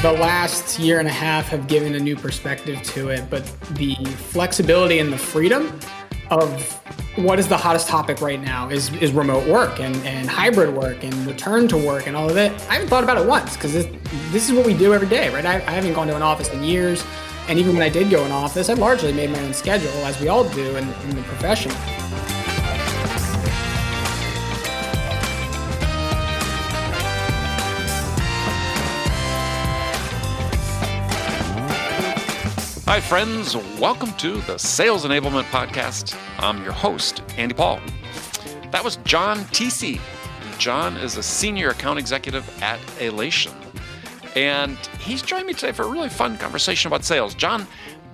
the last year and a half have given a new perspective to it, but the flexibility and the freedom of what is the hottest topic right now is remote work and hybrid work and return to work and all of that. I haven't thought about it once because this is what we do every day, right? I haven't gone to an office in years. And even when I did go in office, I largely made my own schedule, as we all do in the profession. Hi, friends. Welcome to the Sales Enablement Podcast. I'm your host, Andy Paul. That was John Tecce. John is a senior account executive at Alation. And he's joined me today for a really fun conversation about sales. John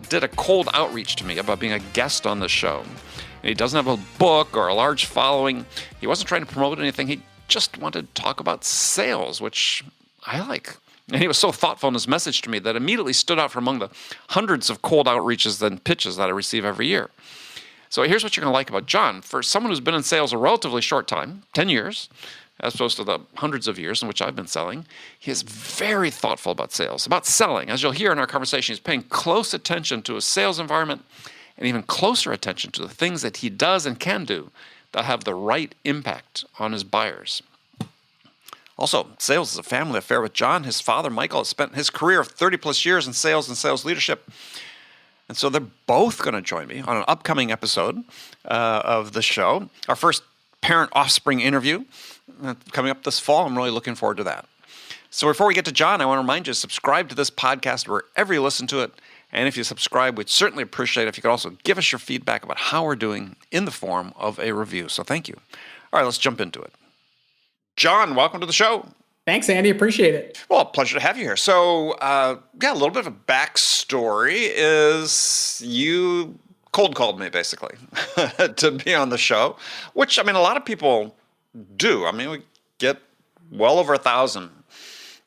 did a cold outreach to me about being a guest on the show. And he doesn't have a book or a large following. He wasn't trying to promote anything. He just wanted to talk about sales, which I like. And he was so thoughtful in his message to me that immediately stood out from among the hundreds of cold outreaches and pitches that I receive every year. So here's what you're going to like about John. For someone who's been in sales a relatively short time, 10 years, as opposed to the hundreds of years in which I've been selling, he is very thoughtful about sales, about selling. As you'll hear in our conversation, he's paying close attention to his sales environment and even closer attention to the things that he does and can do that have the right impact on his buyers. Also, sales is a family affair with John. His father, Michael, has spent his career of 30-plus years in sales and sales leadership. And so they're both going to join me on an upcoming episode of the show, our first parent-offspring interview coming up this fall. I'm really looking forward to that. So before we get to John, I want to remind you to subscribe to this podcast wherever you listen to it. And if you subscribe, we'd certainly appreciate it if you could also give us your feedback about how we're doing in the form of a review. So thank you. All right, let's jump into it. John, welcome to the show. Thanks, Andy. Appreciate it. Well, pleasure to have you here. So, a little bit of a backstory is you cold called me, basically, to be on the show, which, a lot of people do. We get well over 1,000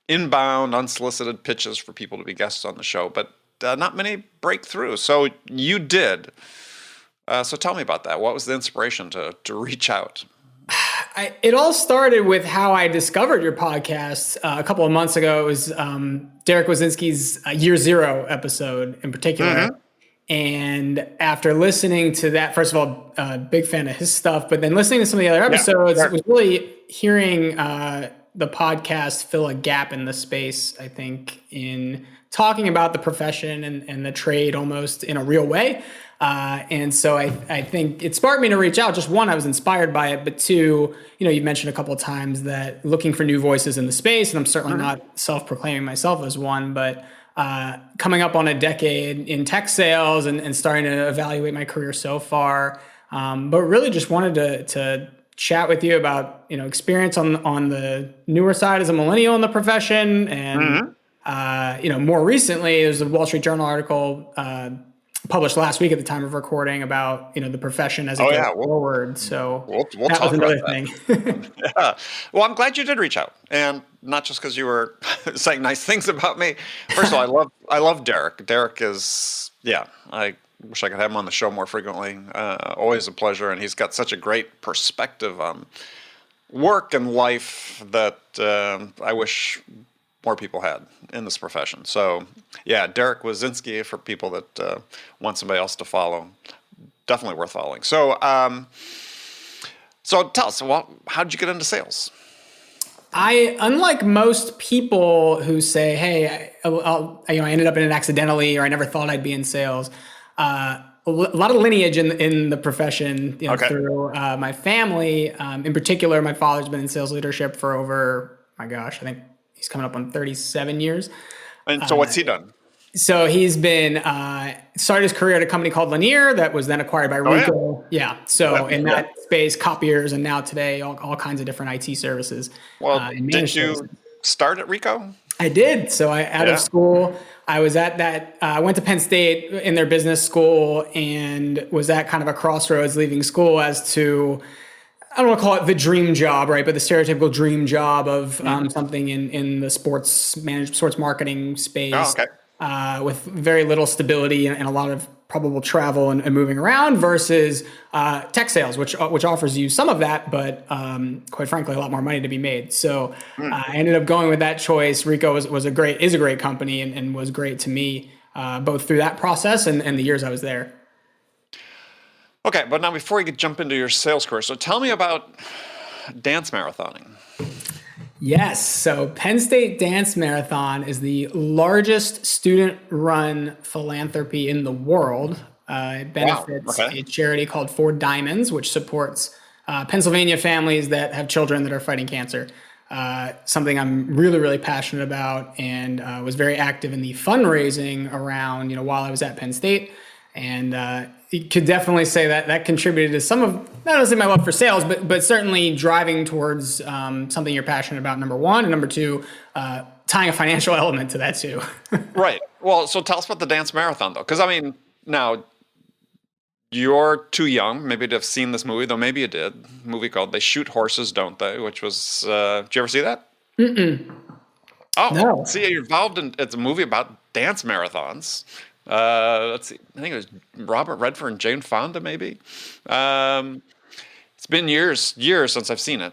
inbound, unsolicited pitches for people to be guests on the show, but not many break through. So you did. So tell me about that. What was the inspiration to reach out? It all started with how I discovered your podcast a couple of months ago. It was Derek Wazinski's Year Zero episode in particular. Mm-hmm. And after listening to that, first of all, big fan of his stuff, but then listening to some of the other episodes, it was really hearing the podcast fill a gap in the space, I think, in talking about the profession and the trade almost in a real way. And so I think it sparked me to reach out. Just one, I was inspired by it, but two, you mentioned a couple of times that looking for new voices in the space, and I'm certainly not self-proclaiming myself as one, but coming up on a decade in tech sales and starting to evaluate my career so far. But really just wanted to chat with you about, experience on the newer side as a millennial in the profession. And, more recently, there's a Wall Street Journal article published last week at the time of recording about, the profession as it goes forward. So we'll that talk was another about thing. Yeah. Well, I'm glad you did reach out, and not just because you were saying nice things about me. First of all, I love Derek. Derek is, I wish I could have him on the show more frequently. Always a pleasure, and he's got such a great perspective on work and life that I wish more people had in this profession. So, Derek Wazinski, for people that want somebody else to follow, definitely worth following. So, tell us, how did you get into sales? Unlike most people who say, "Hey, I ended up in it accidentally," or "I never thought I'd be in sales," a lot of lineage in the profession through my family. In particular, my father's been in sales leadership for over, I think he's coming up on 37 years. And so what's he done? So he's been, started his career at a company called Lanier that was then acquired by Rico. In that space, copiers, and now today, all kinds of different IT services. Well, did you start at Rico? I did. So out of school, I was at that, I went to Penn State in their business school and was at kind of a crossroads leaving school as to, I don't want to call it the dream job, right? But the stereotypical dream job of something in the sports marketing space. Oh, okay. with very little stability and a lot of probable travel and moving around versus tech sales, which offers you some of that, but quite frankly, a lot more money to be made. So I ended up going with that choice. Rico is a great company and was great to me, both through that process and the years I was there. Okay, but now before you jump into your sales career, so tell me about dance marathoning. Yes. So Penn State Dance Marathon is the largest student-run philanthropy in the world. It benefits a charity called Four Diamonds, which supports Pennsylvania families that have children that are fighting cancer. Something I'm really, really passionate about, and was very active in the fundraising around, while I was at Penn State. And you could definitely say that contributed to some of, not only my love for sales, but certainly driving towards something you're passionate about, number one, and number two, tying a financial element to that too. Right. Well, so tell us about the dance marathon, though, because now you're too young maybe to have seen this movie, though maybe you did. A movie called They Shoot Horses, Don't They? Which was, did you ever see that? Mm-mm. Oh, no. See, you're involved it's a movie about dance marathons. Let's see. I think it was Robert Redford and Jane Fonda, maybe. It's been years since I've seen it,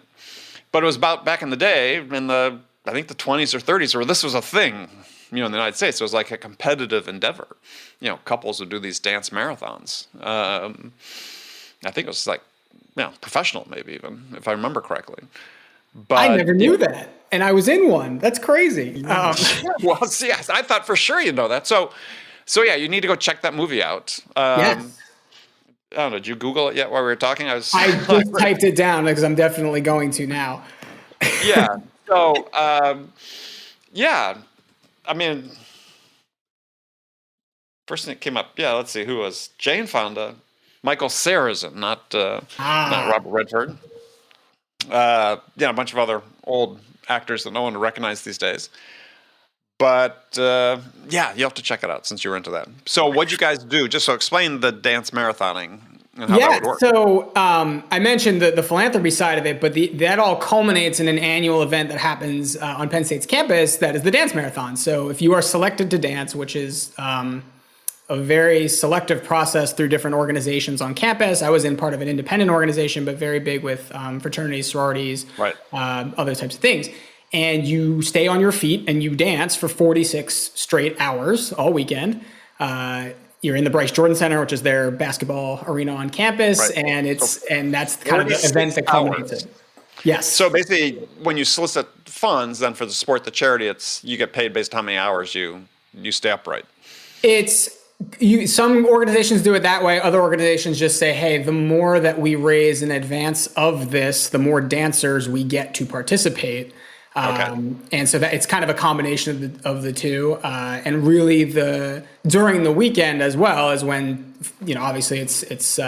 but it was about back in the day in I think the 20s or 30s, where this was a thing, in the United States. It was like a competitive endeavor. Couples would do these dance marathons. I think it was like, professional, maybe even, if I remember correctly. But I never knew that, and I was in one. That's crazy. Well, see, I thought for sure you'd know that. So yeah, you need to go check that movie out. Yes. I don't know. Did you Google it yet while we were talking? I just typed it down because I'm definitely going to now. Yeah. So, yeah. First thing that came up. Yeah. Let's see. Who was Jane Fonda, Michael Sarrazin, not Robert Redford. A bunch of other old actors that no one would recognize these days. But you'll have to check it out since you were into that. So what'd you guys do? Just so explain the dance marathoning and how that would work. So I mentioned the philanthropy side of it, but that all culminates in an annual event that happens on Penn State's campus that is the dance marathon. So if you are selected to dance, which is a very selective process through different organizations on campus. I was in part of an independent organization, but very big with fraternities, sororities, right. Other types of things. And you stay on your feet and you dance for 46 straight hours all weekend. You're in the Bryce Jordan Center, which is their basketball arena on campus, right. and that's kind of the event that culminates it. Yes. So basically, when you solicit funds, then for the support the charity, you get paid based on how many hours you stay upright. Some organizations do it that way. Other organizations just say, hey, the more that we raise in advance of this, the more dancers we get to participate. And so that it's kind of a combination of the two, and really during the weekend as well as when, obviously it's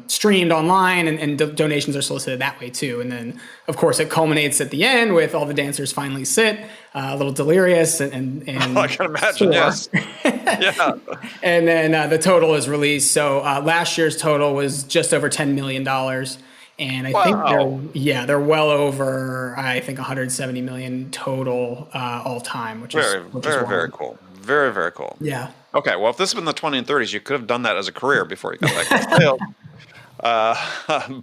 streamed online and donations are solicited that way too. And then of course it culminates at the end with all the dancers finally sit, a little delirious and I can imagine. Yes. Yeah. And then the total is released. So last year's total was just over $10 million. And I think they're well over, I think, 170 million total all time, which is very cool. Very, very cool. Yeah. Okay. Well, if this had been the 20s and 30s, you could have done that as a career before you got back to sales.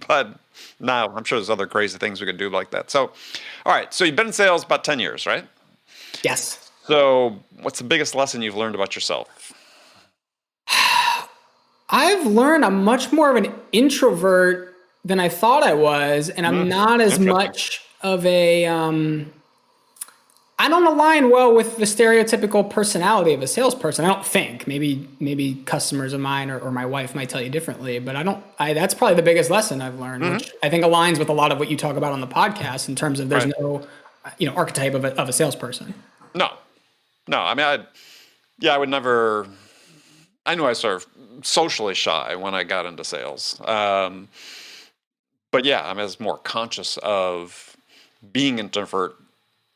But now I'm sure there's other crazy things we could do like that. So, all right. So you've been in sales about 10 years, right? Yes. So what's the biggest lesson you've learned about yourself? I've learned I'm much more of an introvert than I thought I was, and I'm not as much of a, I don't align well with the stereotypical personality of a salesperson. I don't think. Maybe customers of mine or my wife might tell you differently, but that's probably the biggest lesson I've learned, which I think aligns with a lot of what you talk about on the podcast in terms of there's no, archetype of a salesperson. No. I would never, I knew I was sort of socially shy when I got into sales. But yeah, I was more conscious of being introvert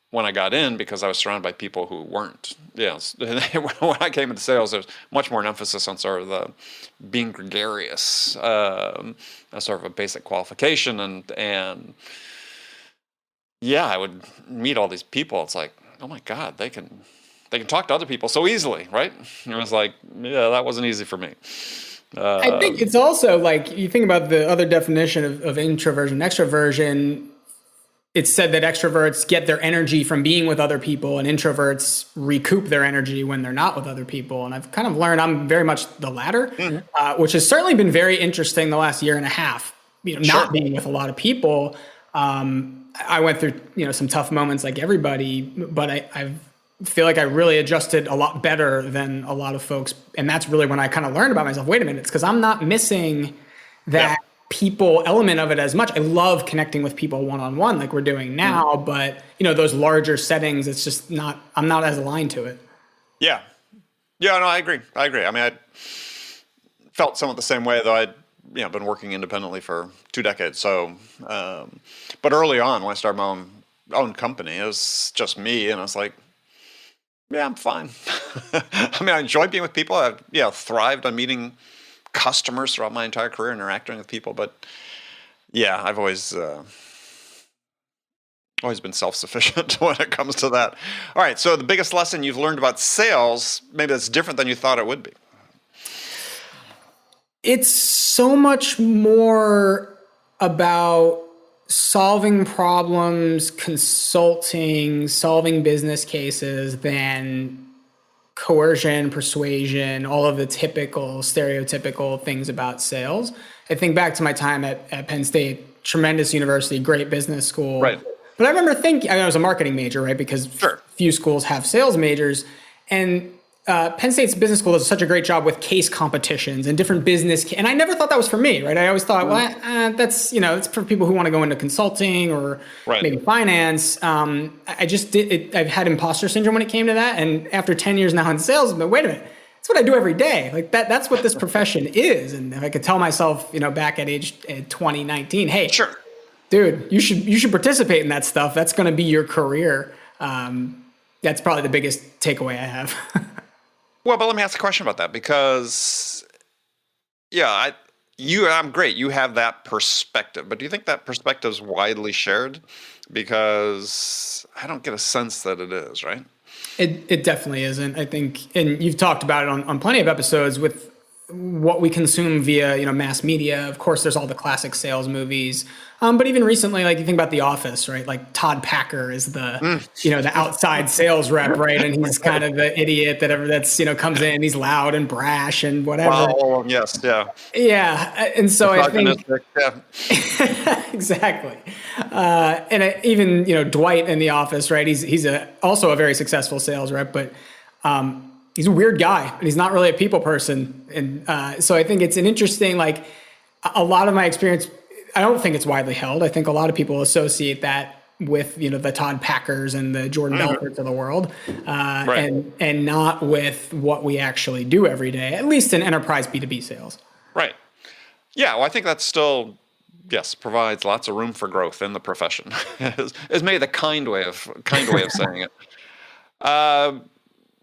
when I got in because I was surrounded by people who weren't. Yes. When I came into sales, there's much more an emphasis on sort of the being gregarious, as sort of a basic qualification. And yeah, I would meet all these people. It's like, oh my God, they can they can talk to other people so easily, right? And it was like, yeah, that wasn't easy for me. I think it's also like you think about the other definition of introversion, extroversion. It's said that extroverts get their energy from being with other people, and introverts recoup their energy when they're not with other people. And I've kind of learned I'm very much the latter, which has certainly been very interesting the last year and a half. Not being with a lot of people. I went through some tough moments like everybody, but I feel like I really adjusted a lot better than a lot of folks. And that's really when I kind of learned about myself. Wait a minute, it's because I'm not missing that people element of it as much. I love connecting with people one-on-one like we're doing now, but those larger settings, it's just not, I'm not as aligned to it. Yeah. Yeah, no, I agree. I mean, I felt somewhat the same way, though I'd been working independently for 2 decades. So, but early on when I started my own company, it was just me. And I was like, yeah, I'm fine. I mean, I enjoy being with people. I've thrived on meeting customers throughout my entire career, interacting with people. But yeah, I've always been self-sufficient when it comes to that. All right. So the biggest lesson you've learned about sales, maybe that's different than you thought it would be. It's so much more about solving problems, consulting, solving business cases than coercion, persuasion, all of the typical, stereotypical things about sales. I think back to my time at Penn State, tremendous university, great business school. Right. But I remember thinking, I was a marketing major, right? Because few schools have sales majors. And Penn State's business school does such a great job with case competitions and different business. And I never thought that was for me, right? I always thought, well, that's, it's for people who want to go into consulting or maybe finance. I just did it. I've had imposter syndrome when it came to that. And after 10 years now in sales, but wait a minute, that's what I do every day. Like that's what this profession is. And if I could tell myself, back at age 2019, hey, dude, you should participate in that stuff. That's going to be your career. That's probably the biggest takeaway I have. Well, but let me ask a question about that because, I'm great. You have that perspective, but do you think that perspective is widely shared? Because I don't get a sense that it is, right? It definitely isn't. I think, and you've talked about it on plenty of episodes with what we consume via, mass media. Of course, there's all the classic sales movies. But even recently, like you think about The Office, right? Like Todd Packer is the, the outside sales rep, right? And he's kind of the idiot that's comes in, he's loud and brash and whatever. Oh, yes. Yeah. Yeah. And so I think, exactly. And even, Dwight in The Office, right? He's also a very successful sales rep, but, he's a weird guy and he's not really a people person. And so I think it's an interesting, like a lot of my experience, I don't think it's widely held. I think a lot of people associate that with, the Todd Packers and the Jordan Belforts of the world, and not with what we actually do every day, at least in enterprise B2B sales. Right. Yeah. Well, I think that's still, provides lots of room for growth in the profession is maybe the kind way of saying it.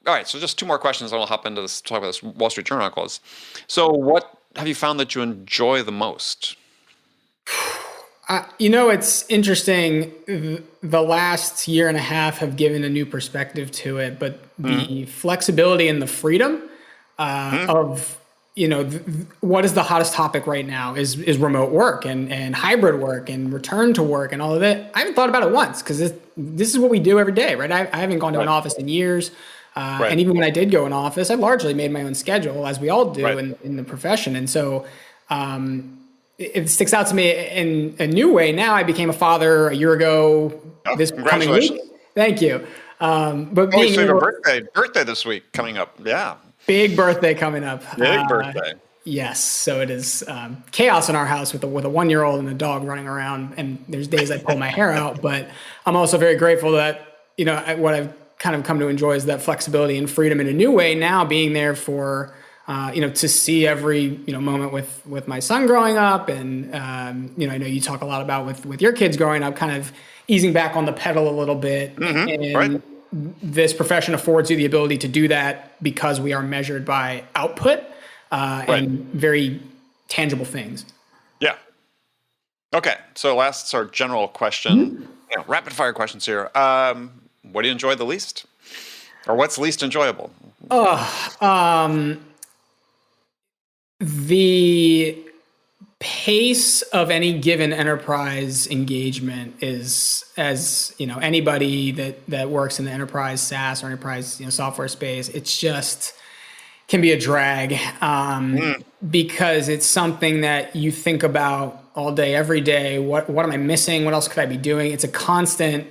All right, so just 2 more questions, and we'll hop into this, talk about this Wall Street Journal articles. So what have you found that you enjoy the most? It's interesting. The last year and a half have given a new perspective to it, but the flexibility and the freedom of, what is the hottest topic right now is remote work and hybrid work and return to work and all of it. I haven't thought about it once because this is what we do every day, right? I haven't gone to an office in years. And even when I did go in office, I largely made my own schedule, as we all do in the profession. And so it sticks out to me in a new way. Now I became a father a year ago. This coming week. Thank you. But so you have a birthday this week coming up. Yeah. Big birthday coming up. Big birthday. Yes. So it is chaos in our house with a 1-year-old and a dog running around. And there's days I pull my hair out, but I'm also very grateful that, what I've kind of come to enjoy is that flexibility and freedom in a new way now, being there for, to see every, moment with my son growing up. And, I know you talk a lot about with your kids growing up, kind of easing back on the pedal a little bit. And this profession affords you the ability to do that because we are measured by output and very tangible things. Yeah. Okay. So last sort of general question, rapid fire questions here. What do you enjoy the least? Or what's least enjoyable? The pace of any given enterprise engagement is, as you know, anybody that works in the enterprise SaaS or enterprise software space, it's just can be a drag because it's something that you think about all day, every day. What am I missing? What else could I be doing? It's a constant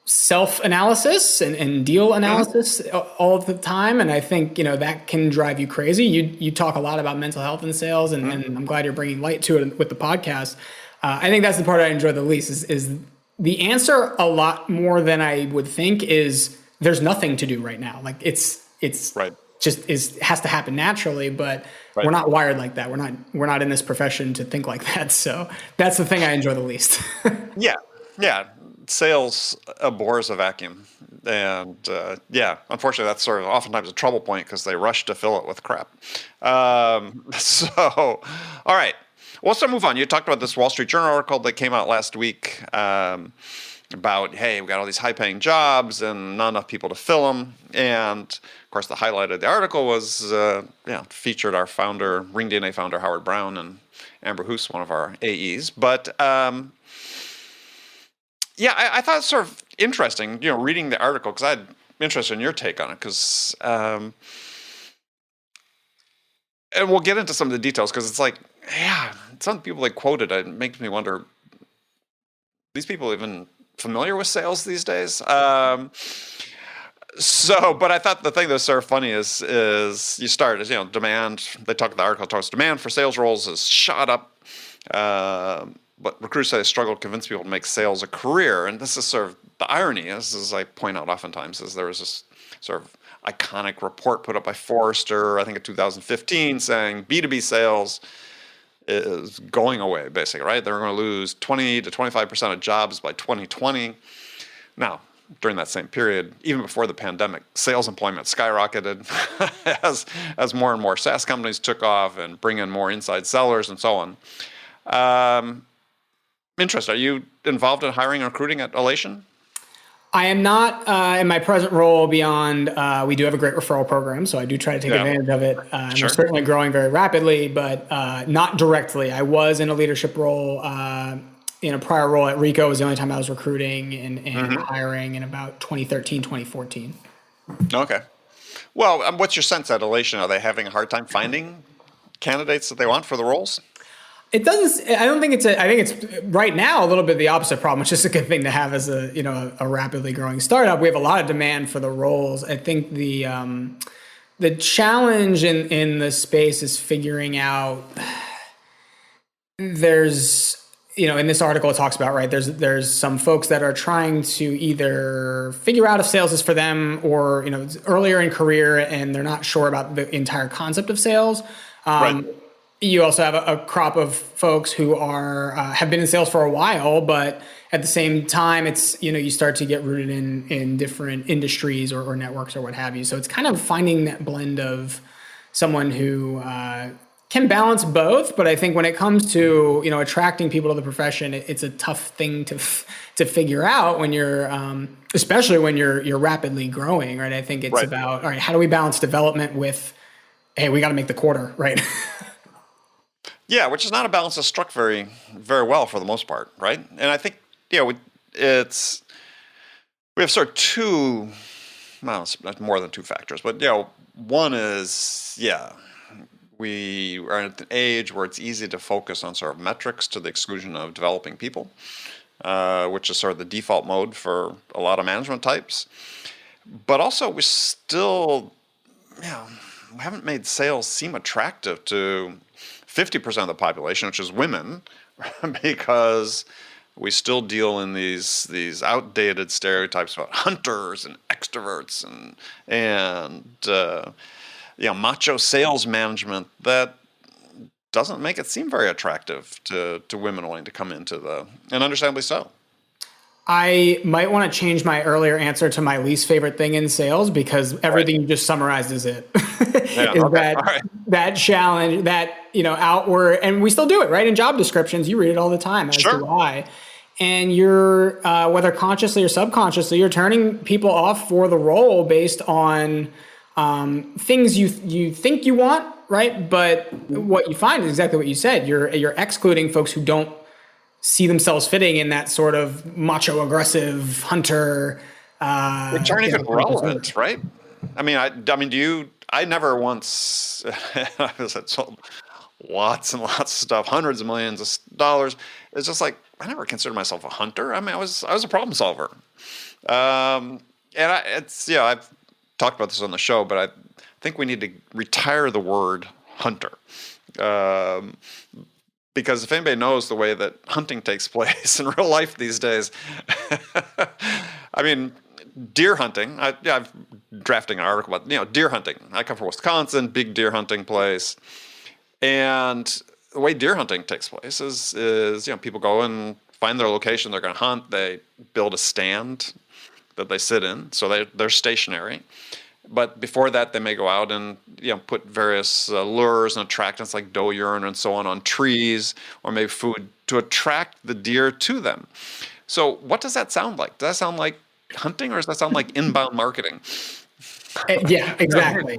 self-analysis and deal analysis all the time. And I think, that can drive you crazy. You talk a lot about mental health in sales, and I'm glad you're bringing light to it with the podcast. I think that's the part I enjoy the least is the answer a lot more than I would think is there's nothing to do right now. Like it's right. just has to happen naturally, but we're not wired like that. We're not in this profession to think like that. So that's the thing I enjoy the least. Yeah. Sales abhors a vacuum. And unfortunately, that's sort of oftentimes a trouble point because they rush to fill it with crap. All right. Well, let's move on. You talked about this Wall Street Journal article that came out last week about, hey, we've got all these high-paying jobs and not enough people to fill them. And, of course, the highlight of the article was featured our founder, RingDNA founder Howard Brown, and Amber Hoos, one of our AEs. But I thought it was sort of interesting, reading the article, because I'm interested in your take on it, because, and we'll get into some of the details, because it's like, some people they quoted, it makes me wonder, these people even familiar with sales these days? But I thought the thing that's sort of funny is you start as, demand, they talk in the article, talks demand for sales roles has shot up, but recruiters say they struggle to convince people to make sales a career. And this is sort of the irony, as I point out oftentimes, is there was this sort of iconic report put up by Forrester, I think in 2015, saying B2B sales is going away, basically, right? They're going to lose 20 to 25% of jobs by 2020. Now, during that same period, even before the pandemic, sales employment skyrocketed as more and more SaaS companies took off and bring in more inside sellers and so on. Interesting. Are you involved in hiring and recruiting at Alation? I am not in my present role beyond, we do have a great referral program, so I do try to take advantage of it. And we're certainly growing very rapidly, but not directly. I was in a leadership role. In a prior role at Ricoh was the only time I was recruiting and hiring in about 2013, 2014. Okay. Well, what's your sense at Alation? Are they having a hard time finding candidates that they want for the roles? It doesn't. I don't think it's I think it's right now a little bit the opposite problem, which is a good thing to have as a rapidly growing startup. We have a lot of demand for the roles. I think the challenge in the space is figuring out. There's in this article it talks about, right, there's some folks that are trying to either figure out if sales is for them or it's earlier in career and they're not sure about the entire concept of sales. Right. You also have a crop of folks who are have been in sales for a while, but at the same time, it's you start to get rooted in different industries or networks or what have you. So it's kind of finding that blend of someone who can balance both. But I think when it comes to attracting people to the profession, it's a tough thing to figure out when you're especially when you're rapidly growing, right? I think it's about, all right, how do we balance development with, hey, we got to make the quarter, right? Yeah, which is not a balance that's struck very, very well for the most part, right? And I think, we have sort of two, well, it's more than two factors, but one is, we are at an age where it's easy to focus on sort of metrics to the exclusion of developing people, which is sort of the default mode for a lot of management types. But also, we still, we haven't made sales seem attractive to 50% of the population, which is women, because we still deal in these outdated stereotypes about hunters and extroverts and macho sales management that doesn't make it seem very attractive to women wanting to come into and understandably so. I might want to change my earlier answer to my least favorite thing in sales, because everything you just summarized is it. That challenge, that outward, and we still do it, right? In job descriptions, you read it all the time, as do I. and you're, whether consciously or subconsciously, you're turning people off for the role based on things you think you want, right? But what you find is exactly what you said. You're excluding folks who don't see themselves fitting in that sort of macho, aggressive hunter. Which aren't even relevant, right? I mean, I never once, I sold lots and lots of stuff, hundreds of millions of dollars. It's just like, I never considered myself a hunter. I mean, I was a problem solver. I've talked about this on the show, but I think we need to retire the word hunter. Because if anybody knows the way that hunting takes place in real life these days, I mean, deer hunting, I'm drafting an article about, deer hunting. I come from Wisconsin, big deer hunting place. And the way deer hunting takes place is people go and find their location they're going to hunt. They build a stand that they sit in, so they're stationary. But before that, they may go out and put various lures and attractants like doe urine and so on trees, or maybe food to attract the deer to them. So what does that sound like? Does that sound like hunting, or does that sound like inbound marketing? Yeah, exactly.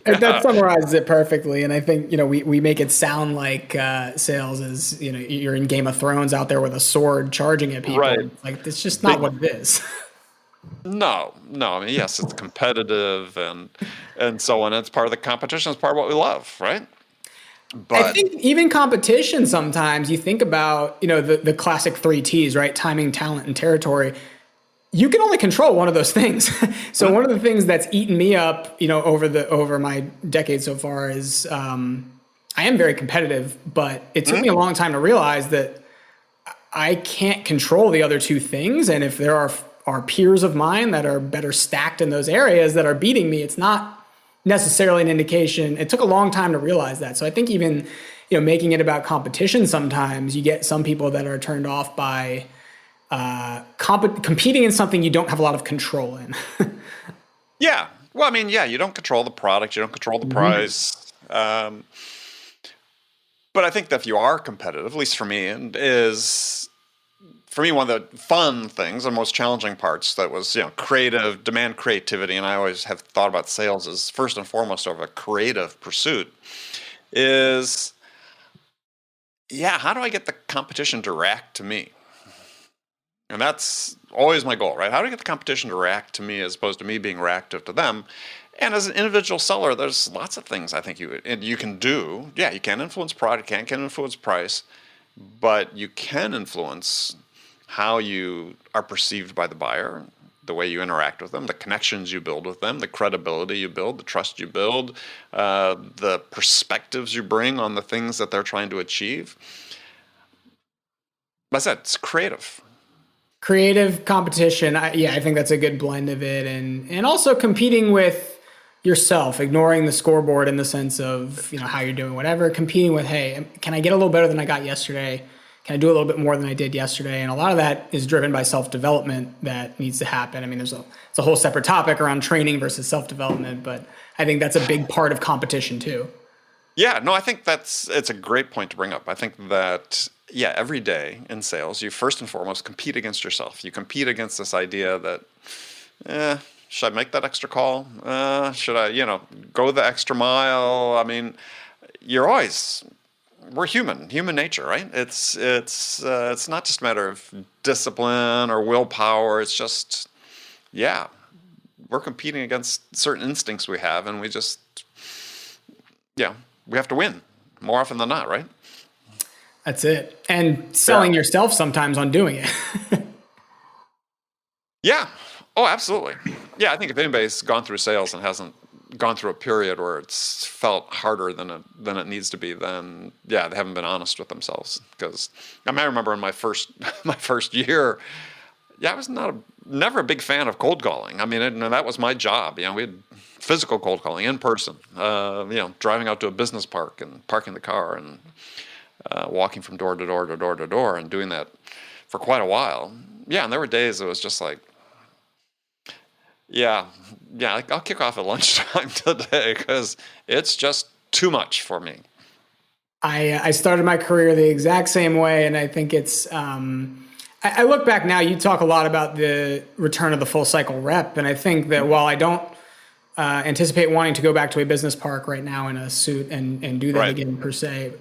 Yeah. That summarizes it perfectly. And I think, we make it sound like sales is, you're in Game of Thrones out there with a sword charging at people. Right. Like, it's just not what it is. No. I mean, yes, it's competitive and so on. It's part of the competition. It's part of what we love, right? But I think even competition, sometimes you think about, the classic 3 T's, right? Timing, talent, and territory. You can only control one of those things. So one of the things that's eaten me up, over my decade so far is I am very competitive, but it took me a long time to realize that I can't control the other 2 things. And if there are peers of mine that are better stacked in those areas that are beating me, it's not necessarily an indication. It took a long time to realize that. So I think even, making it about competition, sometimes you get some people that are turned off by competing in something you don't have a lot of control in. Yeah. Well, I mean, you don't control the product. You don't control the price. But I think that if you are competitive, at least for me, one of the fun things, the most challenging parts that was, demand creativity. And I always have thought about sales as first and foremost of a creative pursuit is, how do I get the competition to react to me? And that's always my goal, right? How do I get the competition to react to me as opposed to me being reactive to them? And as an individual seller, there's lots of things I think you can do. Yeah, you can influence product, you can influence price, but you can influence how you are perceived by the buyer, the way you interact with them, the connections you build with them, the credibility you build, the trust you build, the perspectives you bring on the things that they're trying to achieve. Like I said, it's creative. Creative competition. I think that's a good blend of it. And also competing with yourself, ignoring the scoreboard in the sense of, how you're doing whatever, competing with, hey, can I get a little better than I got yesterday? Can I do a little bit more than I did yesterday? And a lot of that is driven by self-development that needs to happen. I mean, it's a whole separate topic around training versus self-development, but I think that's a big part of competition too. Yeah, no, I think it's a great point to bring up. I think that, every day in sales, you first and foremost compete against yourself. You compete against this idea that, should I make that extra call? Should I, go the extra mile? I mean, we're human nature, right? It's not just a matter of discipline or willpower. It's just, we're competing against certain instincts we have, and we just, we have to win more often than not, right? That's it. And selling yourself sometimes on doing it. Yeah. Oh, absolutely. Yeah, I think if anybody's gone through sales and hasn't gone through a period where it's felt harder than it needs to be, then they haven't been honest with themselves. Because I remember in my first year, I was never a big fan of cold calling. I mean, and that was my job. We had physical cold calling in person. Driving out to a business park and parking the car and walking from door to door to door to door and doing that for quite a while. Yeah, and there were days it was just like, I'll kick off at lunchtime today because it's just too much for me. I started my career the exact same way, and I think it's I look back now, you talk a lot about the return of the full cycle rep. And I think that while I don't anticipate wanting to go back to a business park right now in a suit and do that Right. again per se,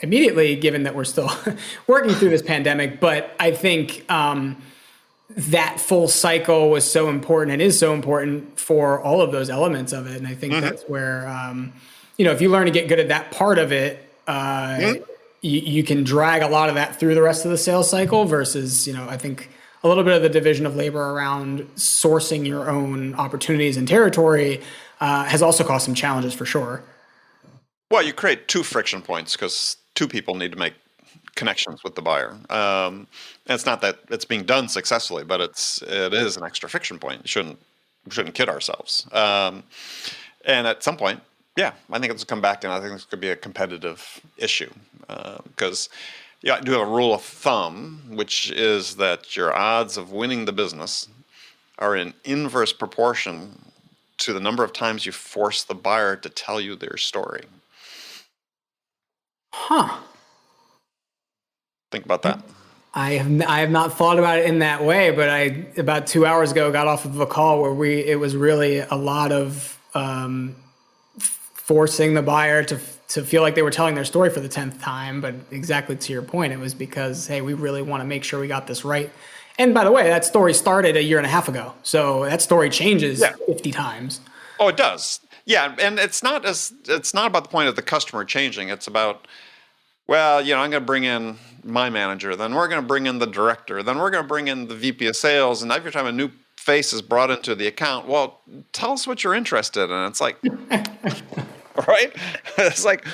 immediately, given that we're still working through this pandemic. But I think that full cycle was so important and is so important for all of those elements of it. And I think that's where, if you learn to get good at that part of it, you can drag a lot of that through the rest of the sales cycle versus, I think a little bit of the division of labor around sourcing your own opportunities and territory has also caused some challenges for sure. Well, you create two friction points because two people need to make connections with the buyer. And it's not that it's being done successfully, but it is an extra friction point. We shouldn't kid ourselves. And at some point, yeah, I think it's come back, and I think this could be a competitive issue because I do have a rule of thumb, which is that your odds of winning the business are in inverse proportion to the number of times you force the buyer to tell you their story. Huh. Think about that. I have not thought about it in that way, but I about 2 hours ago got off of a call where it was really a lot of forcing the buyer to feel like they were telling their story for the 10th time. But exactly to your point, it was because, hey, we really want to make sure we got this right. And by the way, that story started a year and a half ago. So that story changes 50 times. Oh, it does. Yeah. And it's not about the point of the customer changing. It's about, well, I'm going to bring in my manager, then we're going to bring in the director, then we're going to bring in the VP of sales. And every time a new face is brought into the account, well, tell us what you're interested in. It's like, right? It's like,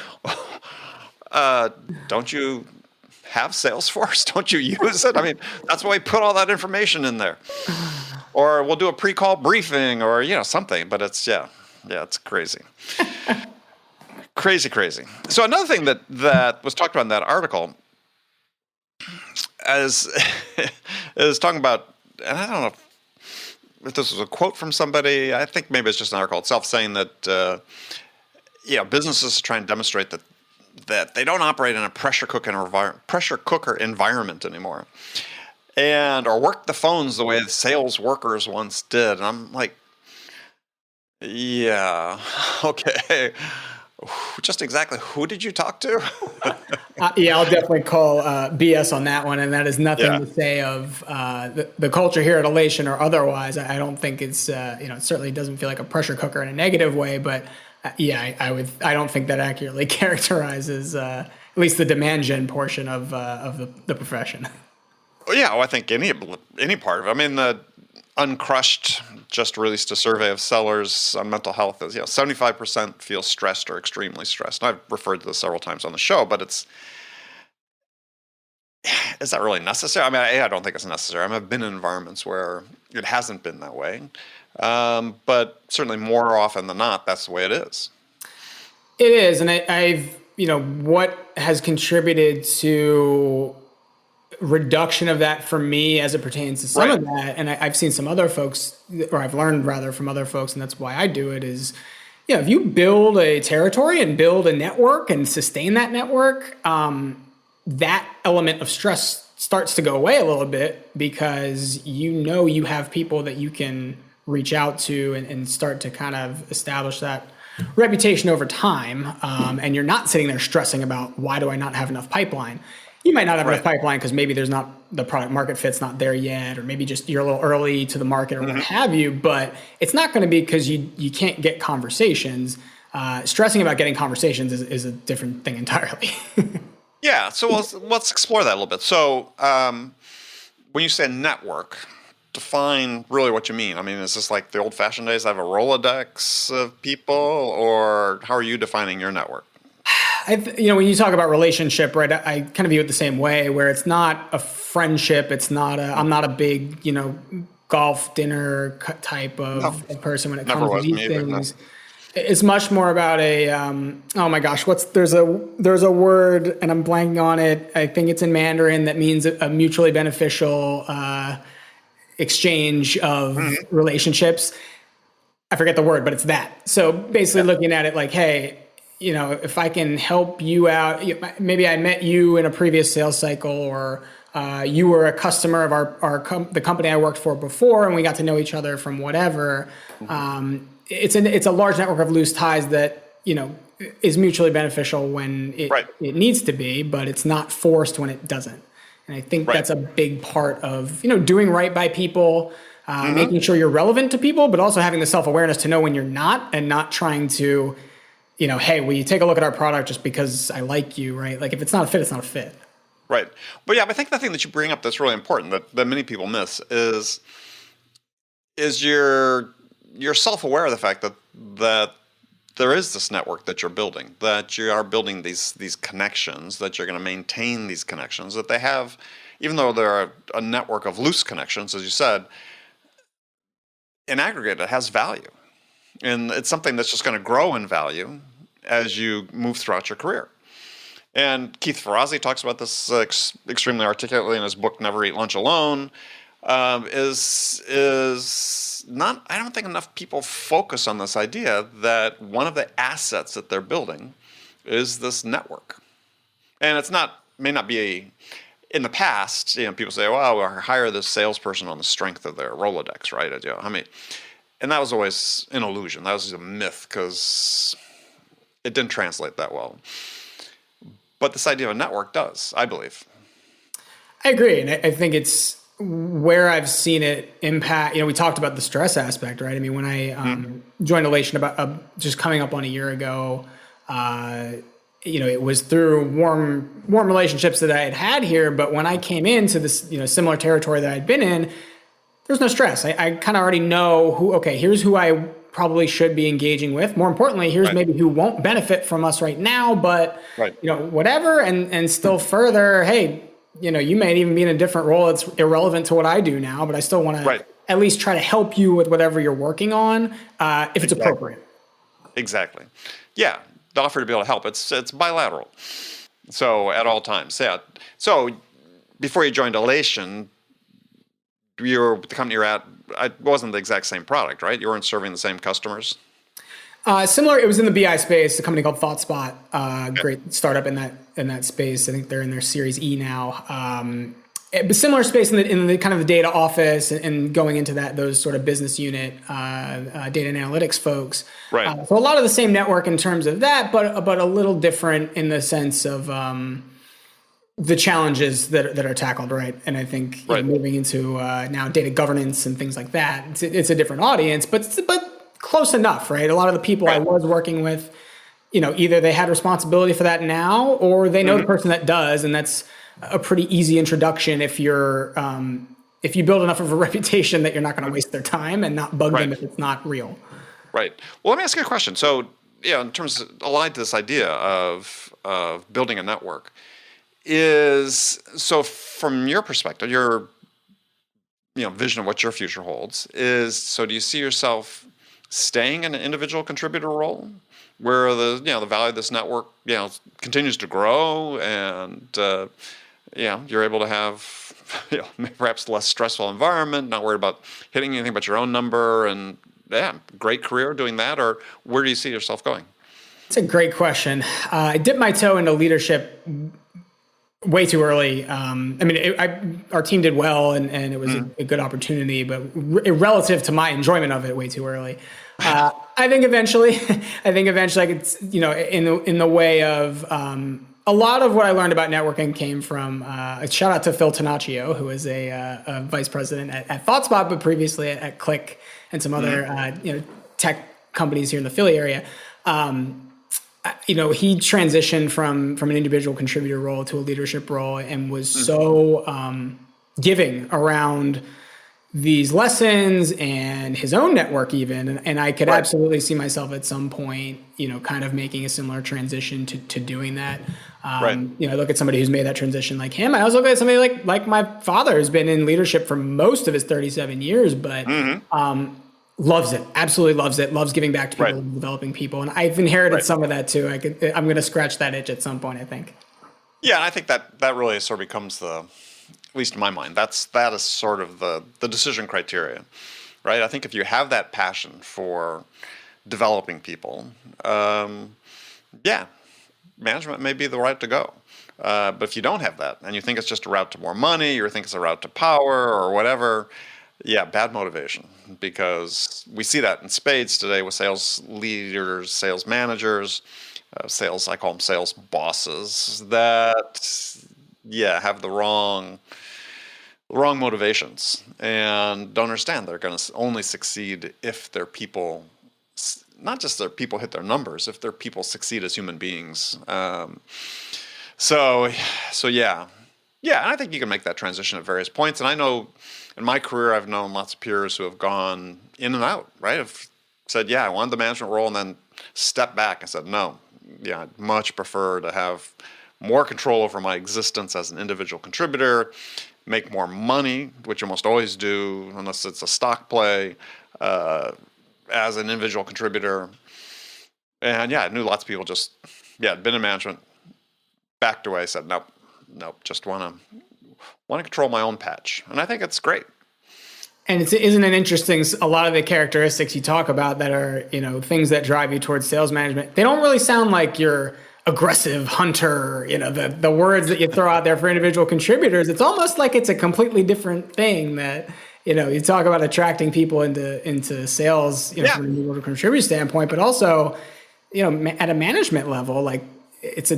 don't you have Salesforce? Don't you use it? I mean, that's why we put all that information in there. Or we'll do a pre-call briefing or, something. But it's, it's crazy. Crazy. So another thing that was talked about in that article is talking about, and I don't know if this was a quote from somebody, I think maybe it's just an article itself saying that, businesses try and demonstrate that they don't operate in a pressure cooker environment anymore, or work the phones the way the sales workers once did. And I'm like, yeah, okay. Just exactly who did you talk to? I'll definitely call BS on that one. And that is nothing to say of the culture here at Alation or otherwise. I don't think it's, it certainly doesn't feel like a pressure cooker in a negative way, but I don't think that accurately characterizes at least the demand gen portion of the profession. Well, yeah, I think any part of it. I mean, the Uncrushed just released a survey of sellers on mental health. 75% feel stressed or extremely stressed. And I've referred to this several times on the show, but is that really necessary? I mean, I don't think it's necessary. I've been in environments where it hasn't been that way. But certainly more often than not, that's the way it is. It is. And I've what has contributed to reduction of that for me as it pertains to some of that. And I've seen some other folks, or I've learned rather from other folks, and that's why I do it is, if you build a territory and build a network and sustain that network, that element of stress starts to go away a little bit because you have people that you can reach out to and start to kind of establish that reputation over time. And you're not sitting there stressing about, why do I not have enough pipeline? You might not have enough pipeline because maybe there's not the product market fit's not there yet, or maybe just you're a little early to the market or what have you, but it's not going to be because you can't get conversations. Stressing about getting conversations is a different thing entirely. Yeah. So let's explore that a little bit. So when you say network, define really what you mean. I mean, is this like the old fashioned days? I have a Rolodex of people, or how are you defining your network? When you talk about relationship, right, I kind of view it the same way, where it's not a friendship. I'm not a big, golf dinner type of person when it comes to these things. It's much more about oh my gosh, there's a word and I'm blanking on it. I think it's in Mandarin that means a mutually beneficial exchange of relationships. I forget the word, but it's that. So basically looking at it like, hey, if I can help you out, maybe I met you in a previous sales cycle, or You were a customer of the company I worked for before, and we got to know each other from whatever. It's a large network of loose ties that, is mutually beneficial when it needs to be, but it's not forced when it doesn't. And I think that's a big part of, doing right by people, making sure you're relevant to people, but also having the self-awareness to know when you're not, and not trying to, hey, will you take a look at our product just because I like you, right? Like if it's not a fit, it's not a fit. Right. But I think the thing that you bring up that's really important that many people miss is you're self-aware of the fact that there is this network that you're building, that you are building these connections, that you're going to maintain these connections, that they have, even though they're a network of loose connections, as you said, in aggregate, it has value. And it's something that's just going to grow in value as you move throughout your career. And Keith Ferrazzi talks about this extremely articulately in his book, Never Eat Lunch Alone. Is not, I don't think enough people focus on this idea that one of the assets that they're building is this network. And may not be in the past, people say, well, we'll hire this salesperson on the strength of their Rolodex, right? And that was always an illusion. That was a myth because it didn't translate that well. But this idea of a network does, I believe. I agree. And I think it's where I've seen it impact. We talked about the stress aspect, right? I mean, when I joined Alation about just coming up on a year ago, it was through warm relationships that I had here. But when I came into this, similar territory that I'd been in, there's no stress. I kind of already know here's who I probably should be engaging with. More importantly, here's maybe who won't benefit from us right now, but whatever. And still further, hey, you may even be in a different role. It's irrelevant to what I do now, but I still want to at least try to help you with whatever you're working on, if it's appropriate. Exactly. Yeah. The offer to be able to help. It's bilateral. So at all times. Yeah. So before you joined Alation, the company you're at, it wasn't the exact same product, right? You weren't serving the same customers? Similar. It was in the BI space, a company called ThoughtSpot, great startup in that space. I think they're in their Series E now. But similar space in the kind of the data office and going into those sort of business unit data and analytics folks. Right. So a lot of the same network in terms of that, but a little different in the sense of the challenges that are tackled, right? And I think moving into now data governance and things like that, it's a different audience, but close enough, right? A lot of the people I was working with, either they had responsibility for that now, or they know the person that does, and that's a pretty easy introduction if you build enough of a reputation that you're not going to waste their time and not bug them if it's not real. Right. Well, let me ask you a question. So, in terms of aligned to this idea of building a network, so from your perspective, your vision of what your future holds so do you see yourself staying in an individual contributor role where the value of this network continues to grow and you're able to have perhaps less stressful environment, not worried about hitting anything but your own number, and great career doing that? Or where do you see yourself going? It's a great question. I dipped my toe into leadership way too early. Our team did well and it was a good opportunity, but relative to my enjoyment of it, way too early. I think eventually I could, in the way of a lot of what I learned about networking came from a shout out to Phil Tanaccio, who is a vice president at ThoughtSpot, but previously at Click and some other tech companies here in the Philly area. He transitioned from an individual contributor role to a leadership role and was so giving around these lessons and his own network even. And I could absolutely see myself at some point, kind of making a similar transition to doing that. I look at somebody who's made that transition like him. I also look at somebody like my father who's been in leadership for most of his 37 years, but loves it, absolutely loves it, loves giving back to people, developing people. And I've inherited some of that too. I'm going to scratch that itch at some point, I think. Yeah, and I think that really sort of becomes at least in my mind, that is sort of the decision criteria, right? I think if you have that passion for developing people, management may be the right to go. But if you don't have that and you think it's just a route to more money, or think it's a route to power or whatever, yeah, bad motivation, because we see that in spades today with sales leaders, sales managers, I call them sales bosses, that, yeah, have the wrong motivations and don't understand they're going to only succeed if their people, not just their people hit their numbers, if their people succeed as human beings. So yeah. Yeah, and I think you can make that transition at various points. And I know in my career, I've known lots of peers who have gone in and out, right? Have said, yeah, I wanted the management role, and then stepped back and said, no, yeah, I'd much prefer to have more control over my existence as an individual contributor, make more money, which you almost always do, unless it's a stock play, as an individual contributor. And yeah, I knew lots of people just, had been in management, backed away, said, nope, just want to control my own patch. And I think it's great. And isn't it interesting? A lot of the characteristics you talk about that are, things that drive you towards sales management, they don't really sound like you're aggressive hunter, the words that you throw out there for individual contributors. It's almost like it's a completely different thing that, you talk about attracting people into sales, from an individual contributor standpoint, but also, at a management level, like it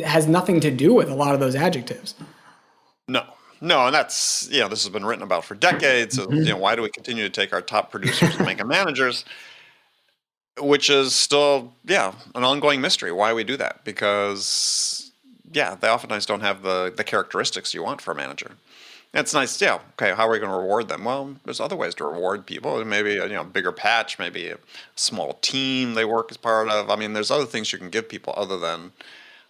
has nothing to do with a lot of those adjectives. No, and that's, this has been written about for decades. Why do we continue to take our top producers and make them managers? Which is still, an ongoing mystery why we do that. Because, they oftentimes don't have the characteristics you want for a manager. And it's nice, okay, how are we going to reward them? Well, there's other ways to reward people. Maybe a bigger patch, maybe a small team they work as part of. I mean, there's other things you can give people other than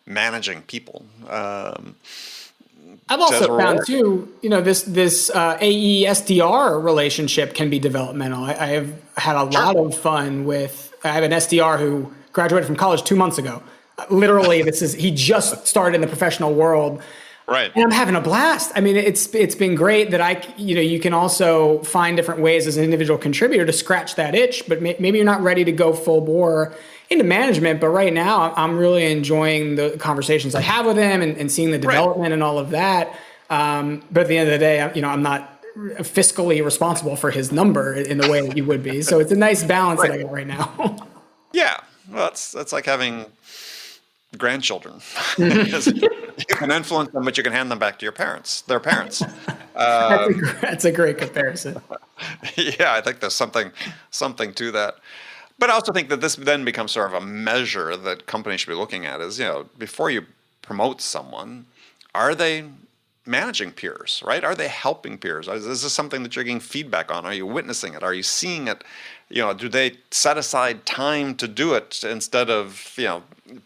managing people. I've also found too, this AE SDR relationship can be developmental. I have had a lot of fun with. I have an SDR who graduated from college 2 months ago. Literally, he just started in the professional world. Right. And I'm having a blast. I mean, it's been great that you can also find different ways as an individual contributor to scratch that itch, but maybe you're not ready to go full bore into management. But right now I'm really enjoying the conversations I have with him and seeing the development and all of that. But at the end of the day, I'm not fiscally responsible for his number in the way that you would be. So it's a nice balance that I got right now. Yeah. Well, that's like having grandchildren. You can influence them, but you can hand them back to their parents. That's a great comparison. Yeah, I think there's something to that. But I also think that this then becomes sort of a measure that companies should be looking at is, before you promote someone, are they managing peers, right? Are they helping peers? Is this something that you're getting feedback on? Are you witnessing it? Are you seeing it? Do they set aside time to do it instead of,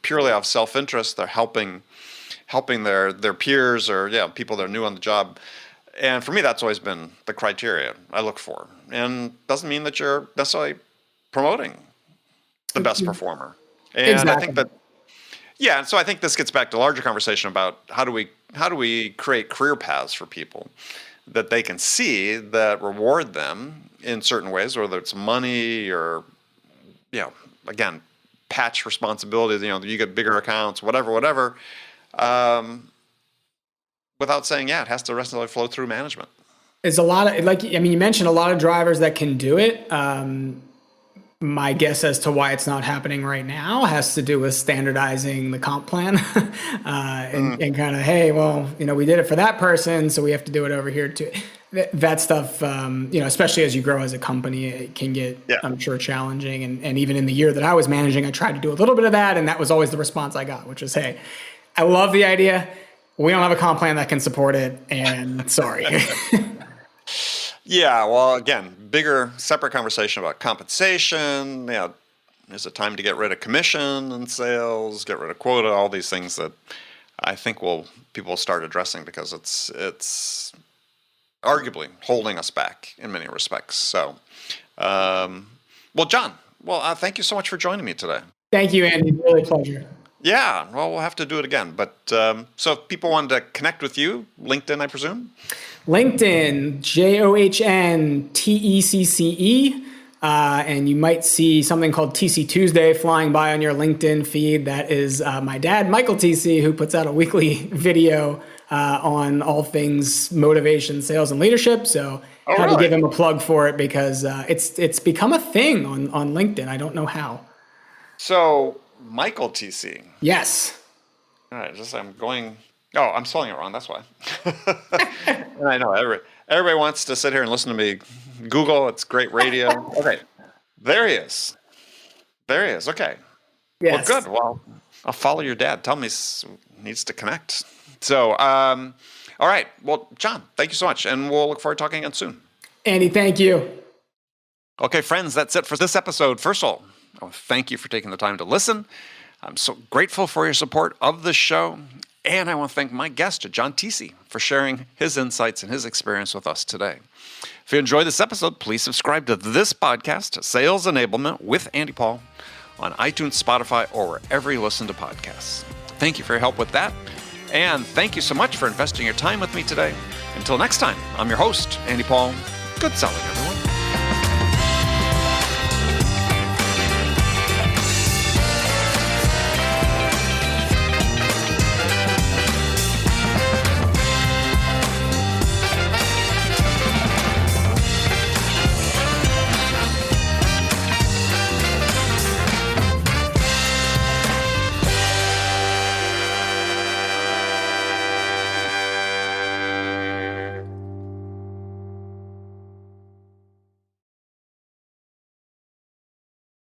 purely out of self-interest? They're helping their peers or people that are new on the job. And for me, that's always been the criteria I look for. And doesn't mean that you're necessarily promoting the best performer. And exactly. I think that, so I think this gets back to a larger conversation about how do we create career paths for people that they can see that reward them in certain ways, whether it's money or, again, patch responsibilities, you get bigger accounts, whatever, without saying, it has to necessarily flow through management. It's a lot of, you mentioned a lot of drivers that can do it. My guess as to why it's not happening right now has to do with standardizing the comp plan and kind of, hey, well, we did it for that person, so we have to do it over here too. That stuff, especially as you grow as a company, it can get, I'm sure, challenging. And even in the year that I was managing, I tried to do a little bit of that, and that was always the response I got, which was, hey, I love the idea. We don't have a comp plan that can support it, and sorry. Yeah, well, again, bigger, separate conversation about compensation. Is it time to get rid of commission in sales, get rid of quota, all these things that I think people will start addressing because it's arguably holding us back in many respects. So, well, John, thank you so much for joining me today. Thank you, Andy. Really a pleasure. Yeah, well, we'll have to do it again. But so if people wanted to connect with you, LinkedIn, I presume? LinkedIn, JOHN TECCE. And you might see something called TC Tuesday flying by on your LinkedIn feed. That is my dad, Michael TC, who puts out a weekly video on all things motivation, sales, and leadership. So I had to give him a plug for it because it's become a thing on LinkedIn. I don't know how. So Michael TC. Yes. All right, I'm spelling it wrong. That's why. And I know everybody wants to sit here and listen to me Google. It's great radio. Okay, there he is. Okay. Yes. Well, good. Well, I'll follow your dad. Tell me he needs to connect. So, all right. Well, John, thank you so much, and we'll look forward to talking again soon. Andy, thank you. Okay, friends, that's it for this episode. First of all, I want to thank you for taking the time to listen. I'm so grateful for your support of this show. And I want to thank my guest, John Tecce, for sharing his insights and his experience with us today. If you enjoyed this episode, please subscribe to this podcast, Sales Enablement with Andy Paul, on iTunes, Spotify, or wherever you listen to podcasts. Thank you for your help with that. And thank you so much for investing your time with me today. Until next time, I'm your host, Andy Paul. Good selling, everyone.